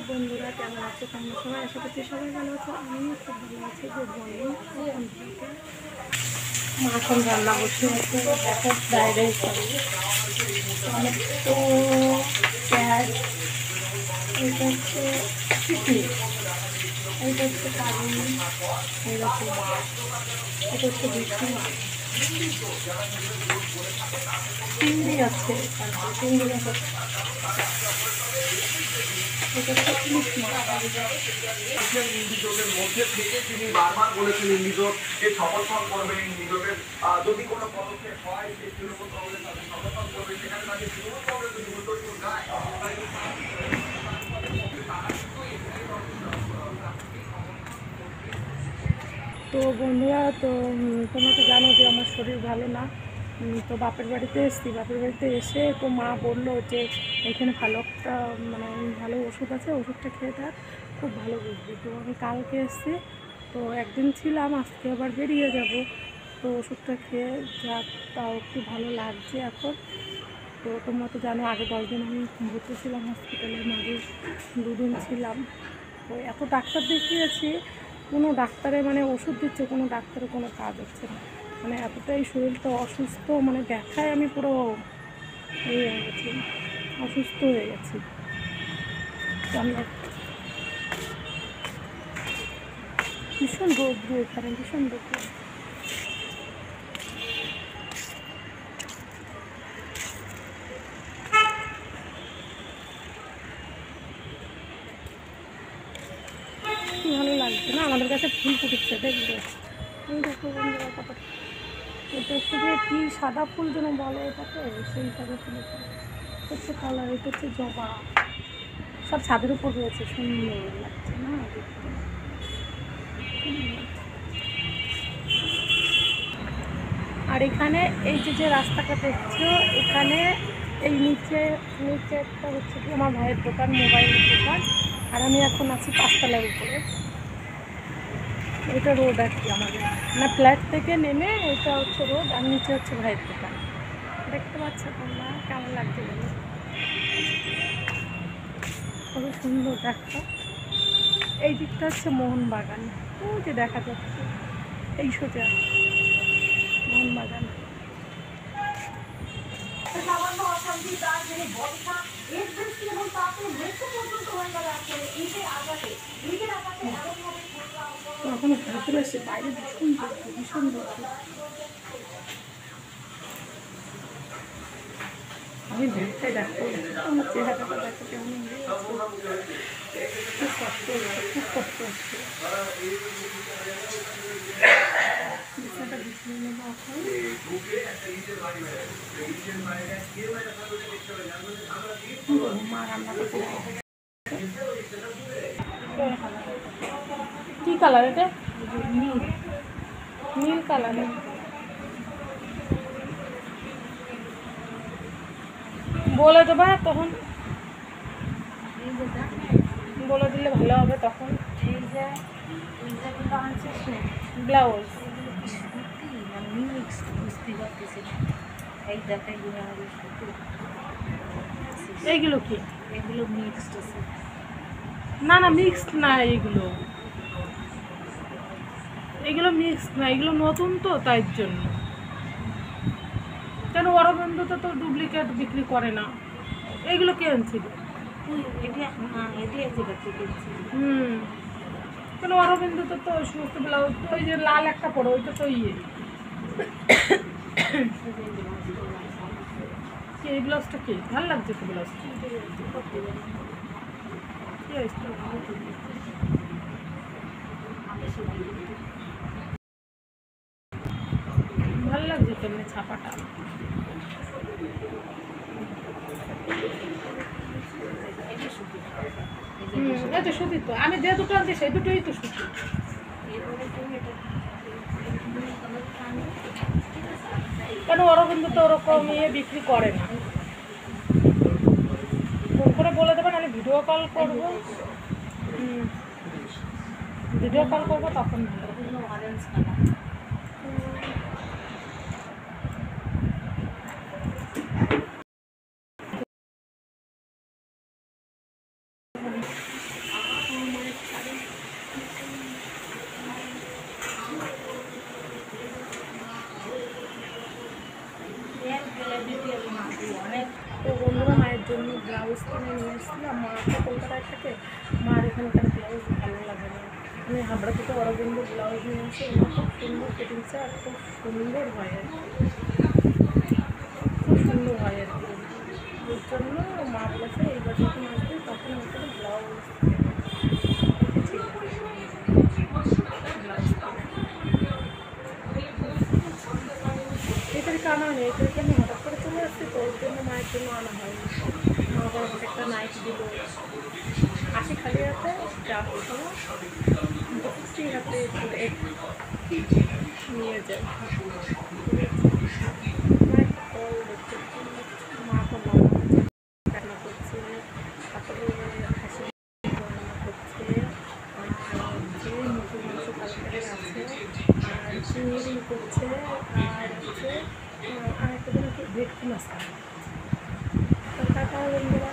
বন্ধুরা কেমন আছে তোমরা সবাই? আশা করছি সবাই ভালো আছো। আমিও খুব ভালো আছি। Good morning. মা এখন রান্না করতে হচ্ছে দেখো ফ্রাইড রাইস হবে। টমেটো, পেঁয়াজ, এটা হচ্ছে চিকনি, এইটা হচ্ছে কারি, এরকম মাছ, এটা হচ্ছে ভেটকি মাছ, চিংড়ি আছে, তারপরে চিংড়ি মাছ আছে, এটা হচ্ছে ইলিশ মাছ। ইন্ডিজোটের মধ্যে থেকে তিনি বারবার বলেছেন ইন্ডিজোটকে সমর্থন করবেন, ইন্ডিজোটের যদি কোনো পদক্ষেপ হয় সেই তৃণমূল কংগ্রেস তাদের সমর্থন করবে, সেখানে তাদের তৃণমূল কংগ্রেস যদি উল্টো গায়। তো বন্ধুরা, তো তোমরা তো জানো যে আমার শরীর ভালো না। তো বাপের বাড়িতে এসেছি, বাপের বাড়িতে এসে তো মা বললো যে এখানে ভালো একটা মানে ভালো ওষুধ আছে, ওষুধটা খেয়ে থাক, খুব ভালো বুঝবি। তো আমি কালকে এসেছি, তো একদিন ছিলাম, আজকে আবার বেরিয়ে যাব। তো ওষুধটা খেয়ে যা তাও একটু ভালো লাগছে এখন। তো তোমরা তো জানো আগে 10 দিন আমি ভর্তি ছিলাম হসপিটালে, মাঝে 2 দিন ছিলাম। তো এত ডাক্তার দেখিয়েছি, কোনো ডাক্তারে মানে ওষুধ দিচ্ছে, কোনো ডাক্তারে কোনো কাজ হচ্ছে না। মানে এতটাই শরীরটা অসুস্থ, মানে ব্যথায় আমি পুরো হয়ে গেছি, অসুস্থ হয়ে গেছি। তো আমি ভীষণ রৌদ্র, এখানে ভীষণ রৌদ্র। ভালো লাগছে না, আমাদের কাছে ফুল ফুটেছে দেখবে। এই দেখো বন্ধুরা কত, এটা শুধু কি সাদা ফুল যেন বলে এটাকে, সেই সাদা ফুল হচ্ছে কালার। এটা হচ্ছে জবা, সব ছাদের উপর রয়েছে, সুন্দর লাগছে না দেখতে। আর এখানে এই যে যে রাস্তাটা দেখছো, এখানে এই নিচে একটা হচ্ছে কি আমার ভাইয়ের দোকান, মোবাইলের দোকান। আর আমি এখন আছি 5 তলার উপরে। এটা রোড আর কি আমাদের, মানে ফ্ল্যাট থেকে নেমে এটা হচ্ছে রোড, আর নিচে হচ্ছে ভাইয়ের দোকান। দেখতে পাচ্ছ তোমরা? কেমন লাগছে বলো? কত সুন্দর দেখো। এই দিকটা হচ্ছে মোহনবাগান, ওই যে দেখা যাচ্ছে এই সোজা মোহনবাগান। এখন ভেতরে এসে বাইরে ভীষণ দরকার, ভীষণ দরকার। আমি ভেতরে দেখো, আমার চেহারাটা দেখো কেমন, খুব কষ্ট হচ্ছে, খুব কষ্ট হচ্ছে। বিছানাটা বিছিয়ে নেবো এখন। মা রান্না করতে কি কালার এটা? নীল কালার। বলে দেবা তখন, বলে দিলে ভালো হবে তখন। ব্লাউজ এইগুলো কি? এগুলো মিক্সড আছে। না না, মিক্সড না, এগুলো মিক্সড না, এগুলো নতুন তো তাই জন্য। কেন অরবিন্দতে তো ডুপ্লিকেট বিক্রি করে না। এগুলো কে আনছিল? কেন অরবিন্দতে তো সমস্ত ব্লাউজ, ওই যে লাল একটা পড়ো ওইটা তো এই ব্লাউজটা কি ভালো লাগছে তো? ব্লাউজটা ভালো লাগছে তেমনি ছাপাটা। এই তো সুতি, তো আমি যে দুটো আনছি সেই দুটোই তো সুতি। কেন অরবিন্দ তো ওরকম বিক্রি করে না। ফোন করে বলে দেবেন, আমি ভিডিও কল করবো। ভিডিও কল করবো তখন। Orange colour. জন্য ব্লাউজ কিনে নিয়ে এসেছিলাম। মা তো কলকাতায় থাকে, মার এখানকার ব্লাউজ ভালো লাগে না। আমি হাবড়া থেকে অরবিন্দ ব্লাউজ নিয়ে এসে এগুলো খুব সুন্দর ফিটিংসে আর খুব সুন্দর হয় আর কি, খুব সুন্দর হয় আর কি। ওই জন্য মা বলেছে এইবার যখন আসবে তখন ওখানে ব্লাউজ ঠিক আছে, ব্লাউজ এটার আনা হয়নি, এটাকে আমি হঠাৎ করে চলে আসছি তো ওর জন্য মায়ের জন্য আনা হয়নি। মা আবার আমাকে একটা নাইট দিল, আসি খালি হাতে যাওয়ার সময় বসছি হাতে নিয়ে যায়। মায়ের কল দেখতে মা তো রান্না করছে, তারপরে হাসি রান্না করছে, আর হচ্ছে মুরগির মাংস তরকারি আছে, আর চিংড়ি করছে, আর হচ্ছে আর একটা দিন ভেটকি মাছ। তো টাটা বন্ধুরা।